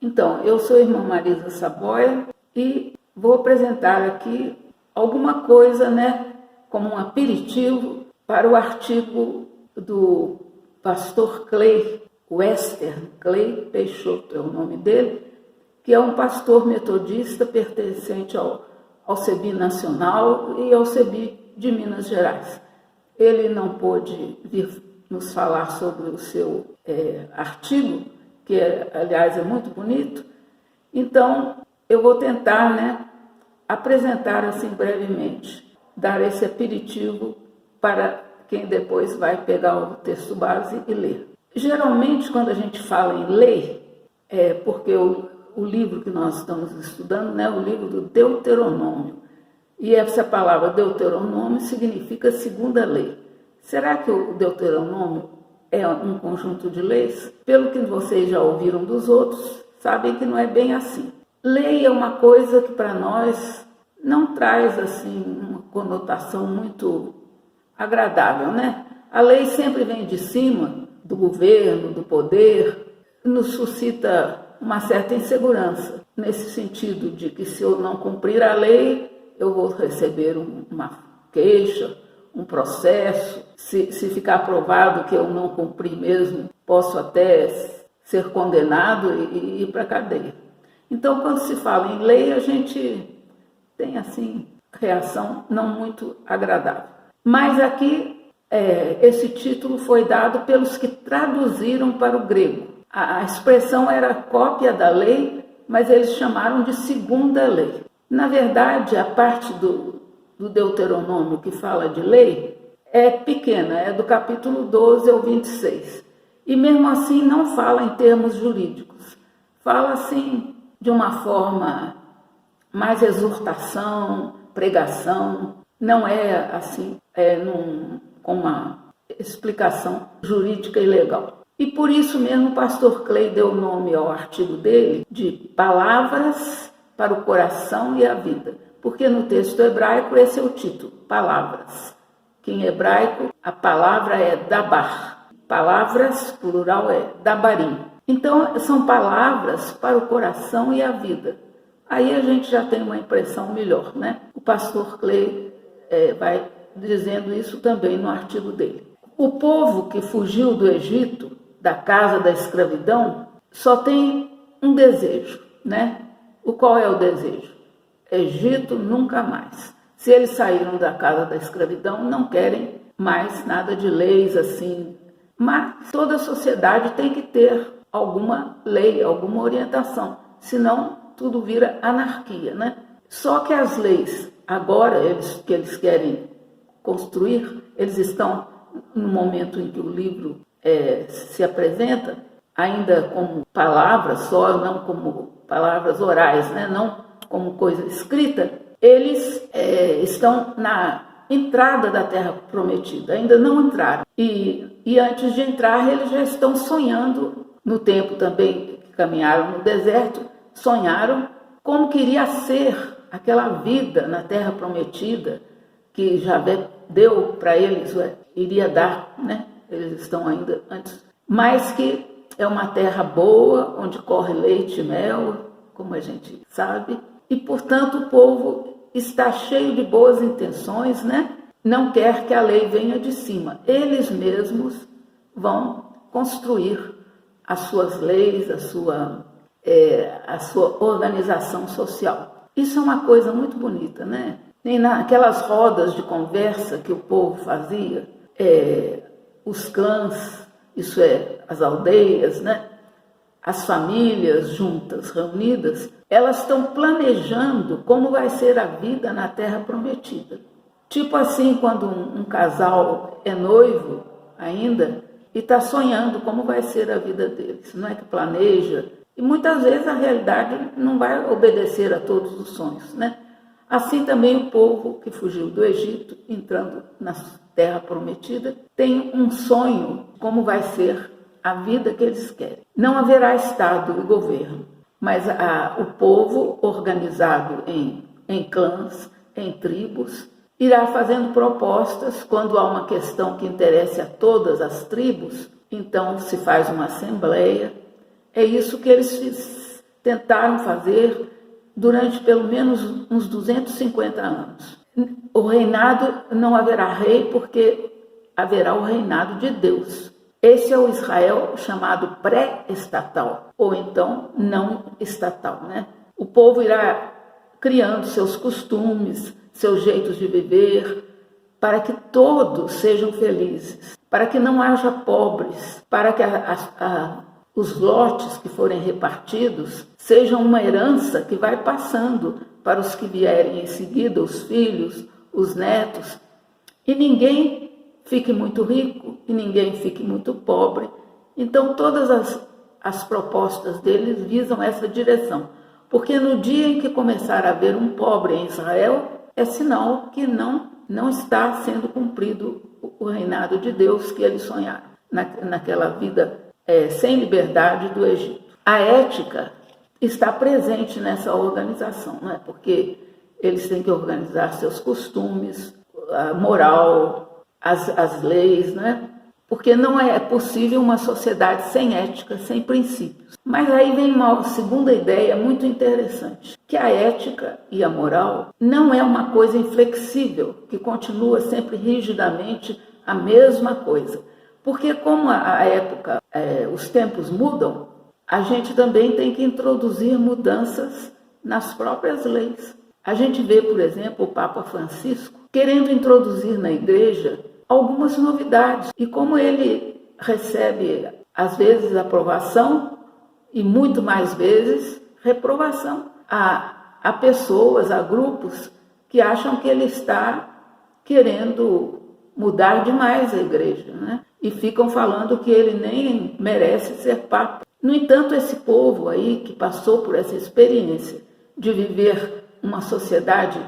Então, eu sou a irmã Marisa Saboia e vou apresentar aqui alguma coisa, né, como um aperitivo para o artigo do pastor Clay Western, Clay Peixoto é o nome dele, que é um pastor metodista pertencente ao CEBI Nacional e ao CEBI de Minas Gerais. Ele não pôde vir nos falar sobre o seu artigo, que aliás é muito bonito, então eu vou tentar, né, apresentar assim brevemente, dar esse aperitivo para quem depois vai pegar o texto base e ler. Geralmente, quando a gente fala em ler, porque o livro que nós estamos estudando, né, o livro do Deuteronômio, e essa palavra Deuteronômio significa segunda lei. Será que o Deuteronômio é um conjunto de leis? Pelo que vocês já ouviram dos outros, sabem que não é bem assim. Lei é uma coisa que para nós não traz assim uma conotação muito agradável, né? A lei sempre vem de cima, do governo, do poder, nos suscita uma certa insegurança, nesse sentido de que se eu não cumprir a lei, eu vou receber uma queixa, um processo, se ficar provado que eu não cumpri mesmo, posso até ser condenado e ir para a cadeia. Então, quando se fala em lei, a gente tem, assim, reação não muito agradável. Mas aqui, esse título foi dado pelos que traduziram para o grego. A expressão era cópia da lei, mas eles chamaram de segunda lei. Na verdade, a parte do Deuteronômio que fala de lei é pequena, é do capítulo 12 ao 26. E mesmo assim não fala em termos jurídicos. Fala assim de uma forma mais exortação, pregação. Não é assim, com uma explicação jurídica e legal. E por isso mesmo o pastor Clay deu o nome ao artigo dele de Palavras para o Coração e a Vida. Porque no texto hebraico esse é o título, Palavras. Que em hebraico a palavra é dabar. Palavras, plural, é dabarim. Então são palavras para o coração e a vida. Aí a gente já tem uma impressão melhor, né? O pastor Clay vai dizendo isso também no artigo dele. O povo que fugiu do Egito, da casa da escravidão, só tem um desejo, né? Qual é o desejo? Egito nunca mais. Se eles saíram da casa da escravidão, não querem mais nada de leis assim. Mas toda a sociedade tem que ter alguma lei, alguma orientação. Senão, tudo vira anarquia, né? Só que as leis, agora, que eles querem construir, eles estão no momento em que o livro se apresenta, ainda como palavras só, não como palavras orais, né? Não como coisa escrita, eles estão na entrada da Terra Prometida, ainda não entraram. E antes de entrar, eles já estão sonhando, no tempo também que caminharam no deserto, sonharam como queria ser aquela vida na Terra Prometida, que Javé deu para eles, iria dar, né? Eles estão ainda antes. Mas que é uma terra boa, onde corre leite e mel, como a gente sabe. E, portanto, o povo está cheio de boas intenções, né? Não quer que a lei venha de cima. Eles mesmos vão construir as suas leis, a sua organização social. Isso é uma coisa muito bonita, né? Nem naquelas rodas de conversa que o povo fazia, os clãs, isso é, as aldeias, né? As famílias juntas, reunidas, elas estão planejando como vai ser a vida na Terra Prometida. Tipo assim, quando um casal é noivo ainda e está sonhando como vai ser a vida deles, não é que planeja. E muitas vezes a realidade não vai obedecer a todos os sonhos, né? Assim também o povo que fugiu do Egito, entrando na Terra Prometida, tem um sonho como vai ser a vida que eles querem. Não haverá Estado e governo, mas o povo organizado em clãs, em tribos, irá fazendo propostas quando há uma questão que interesse a todas as tribos, então se faz uma assembleia. É isso que eles tentaram fazer durante pelo menos uns 250 anos. O reinado, não haverá rei, porque haverá o reinado de Deus. Esse é o Israel chamado pré-estatal, ou então não estatal, né? O povo irá criando seus costumes, seus jeitos de viver, para que todos sejam felizes, para que não haja pobres, para que os lotes que forem repartidos sejam uma herança que vai passando para os que vierem em seguida, os filhos, os netos, e ninguém fique muito rico e ninguém fique muito pobre. Então todas as propostas deles visam essa direção, porque no dia em que começar a haver um pobre em Israel, é sinal que não está sendo cumprido o reinado de Deus que eles sonharam, naquela vida sem liberdade do Egito. A ética está presente nessa organização, não é? Porque eles têm que organizar seus costumes, a moral, as leis, né? Porque não é possível uma sociedade sem ética, sem princípios. Mas aí vem uma segunda ideia muito interessante, que a ética e a moral não é uma coisa inflexível, que continua sempre rigidamente a mesma coisa. Porque como a época, os tempos mudam, a gente também tem que introduzir mudanças nas próprias leis. A gente vê, por exemplo, o Papa Francisco querendo introduzir na igreja algumas novidades. E como ele recebe, às vezes, aprovação e muito mais vezes reprovação. Há pessoas, há grupos que acham que ele está querendo mudar demais a igreja, né? E ficam falando que ele nem merece ser papa. No entanto, esse povo aí que passou por essa experiência de viver uma sociedade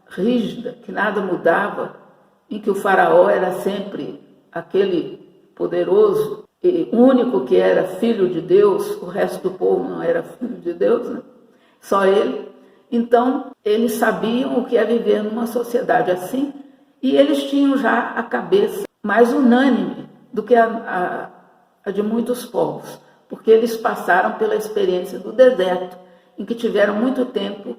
rígida, que nada mudava, em que o faraó era sempre aquele poderoso e único que era filho de Deus, o resto do povo não era filho de Deus, né? Só ele. Então, eles sabiam o que é viver numa sociedade assim, e eles tinham já a cabeça mais unânime do que a de muitos povos, porque eles passaram pela experiência do deserto, em que tiveram muito tempo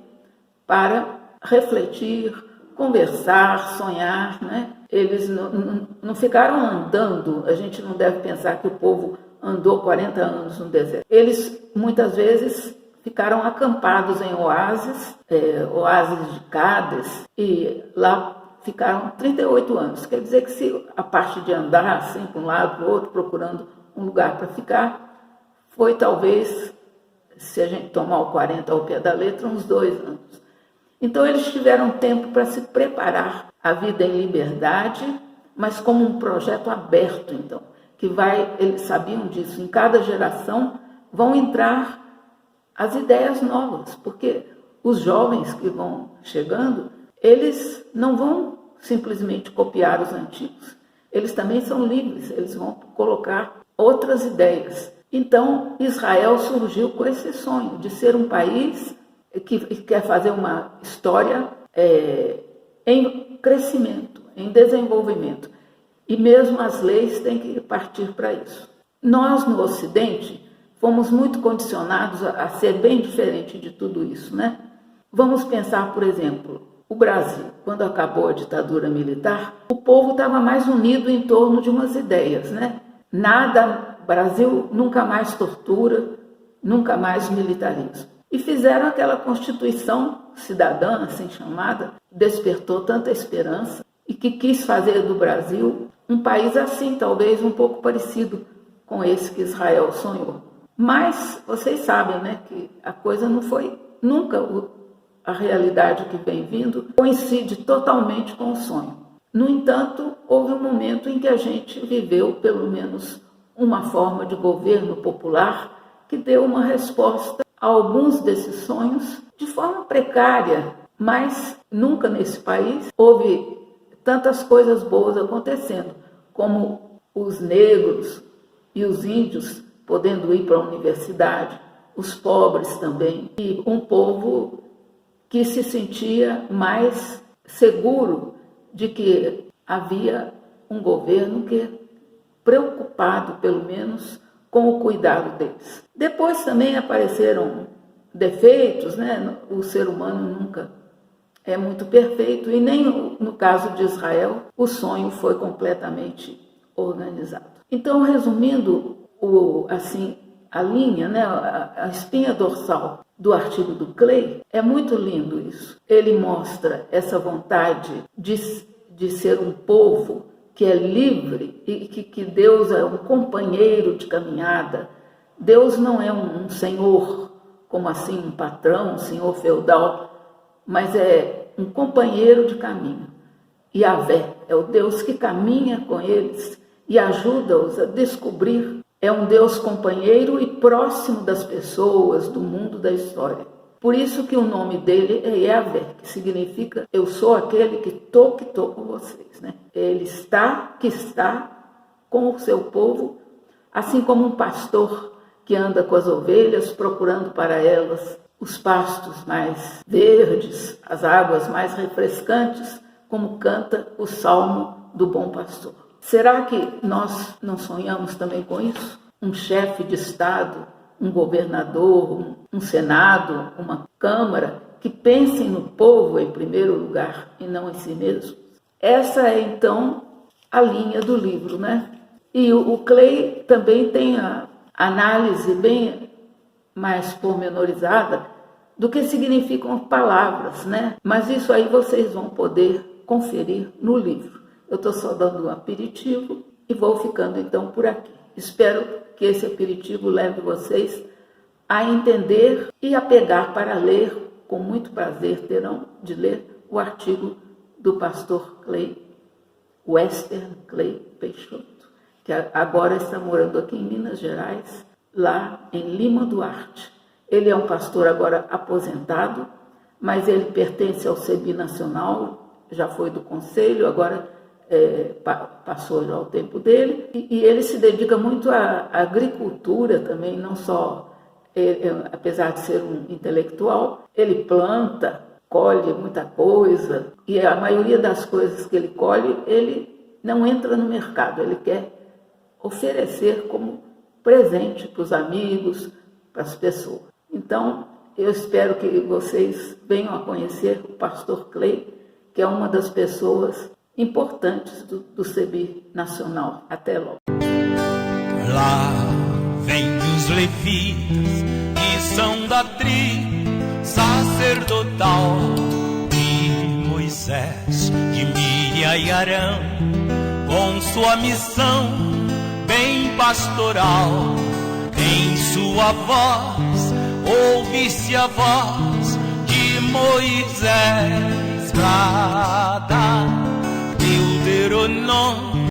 para refletir, conversar, sonhar, né? Eles não ficaram andando. A gente não deve pensar que o povo andou 40 anos no deserto. Eles, muitas vezes, ficaram acampados em oásis de Cádiz, e lá ficaram 38 anos. Quer dizer que se a parte de andar assim, para um lado, para o outro, procurando um lugar para ficar, foi talvez, se a gente tomar o 40 ao pé da letra, uns 2 anos. Então eles tiveram tempo para se preparar a vida em liberdade, mas como um projeto aberto, então, eles sabiam disso, em cada geração vão entrar as ideias novas, porque os jovens que vão chegando, eles não vão simplesmente copiar os antigos, eles também são livres, eles vão colocar outras ideias. Então Israel surgiu com esse sonho de ser um país que quer fazer uma história em crescimento, em desenvolvimento. E mesmo as leis têm que partir para isso. Nós, no Ocidente, fomos muito condicionados a ser bem diferente de tudo isso, né? Vamos pensar, por exemplo, o Brasil. Quando acabou a ditadura militar, o povo estava mais unido em torno de umas ideias, né? Brasil nunca mais tortura, nunca mais militarismo. E fizeram aquela Constituição cidadã, assim chamada, despertou tanta esperança e que quis fazer do Brasil um país assim, talvez um pouco parecido com esse que Israel sonhou. Mas vocês sabem, né, que a coisa não foi nunca a realidade que vem vindo coincide totalmente com o sonho. No entanto, houve um momento em que a gente viveu pelo menos uma forma de governo popular que deu uma resposta a alguns desses sonhos de forma precária, mas nunca nesse país houve tantas coisas boas acontecendo, como os negros e os índios podendo ir para a universidade, os pobres também, e um povo que se sentia mais seguro de que havia um governo que preocupado, pelo menos, com o cuidado deles. Depois também apareceram defeitos, né? O ser humano nunca é muito perfeito, e nem no caso de Israel o sonho foi completamente organizado. Então, resumindo, a linha, né, a espinha dorsal do artigo do Clay, é muito lindo isso. Ele mostra essa vontade de ser um povo que é livre e que Deus é um companheiro de caminhada. Deus não é um senhor, como assim, um patrão, um senhor feudal, mas é um companheiro de caminho. Yahvé é o Deus que caminha com eles e ajuda-os a descobrir. É um Deus companheiro e próximo das pessoas, do mundo da história. Por isso que o nome dele é Yahvé, que significa eu sou aquele que estou com vocês, né? Ele está com o seu povo, assim como um pastor que anda com as ovelhas, procurando para elas os pastos mais verdes, as águas mais refrescantes, como canta o Salmo do Bom Pastor. Será que nós não sonhamos também com isso? Um chefe de Estado, um governador, um Senado, uma Câmara, que pensem no povo em primeiro lugar e não em si mesmo? Essa é, então, a linha do livro, né? E o Clay também tem a análise bem mais pormenorizada do que significam palavras, né? Mas isso aí vocês vão poder conferir no livro. Eu estou só dando um aperitivo e vou ficando então por aqui. Espero que esse aperitivo leve vocês a entender e a pegar para ler. Com muito prazer terão de ler o artigo do pastor Clay, Western Clay Peixoto, que agora está morando aqui em Minas Gerais, lá em Lima Duarte. Ele é um pastor agora aposentado, mas ele pertence ao CEBI Nacional, já foi do conselho, agora passou já o tempo dele, e ele se dedica muito à agricultura também, não só, apesar de ser um intelectual, ele planta, colhe muita coisa, e a maioria das coisas que ele colhe, ele não entra no mercado, ele quer oferecer como presente para os amigos, para as pessoas. Então, eu espero que vocês venham a conhecer o pastor Clay, que é uma das pessoas importantes do CEBI Nacional. Até logo. Lá vem os levitas, que são da tribo sacerdotal de Moisés, de Miriam e Arão, com sua missão bem pastoral. Em sua voz ouve-se a voz de Moisés, brada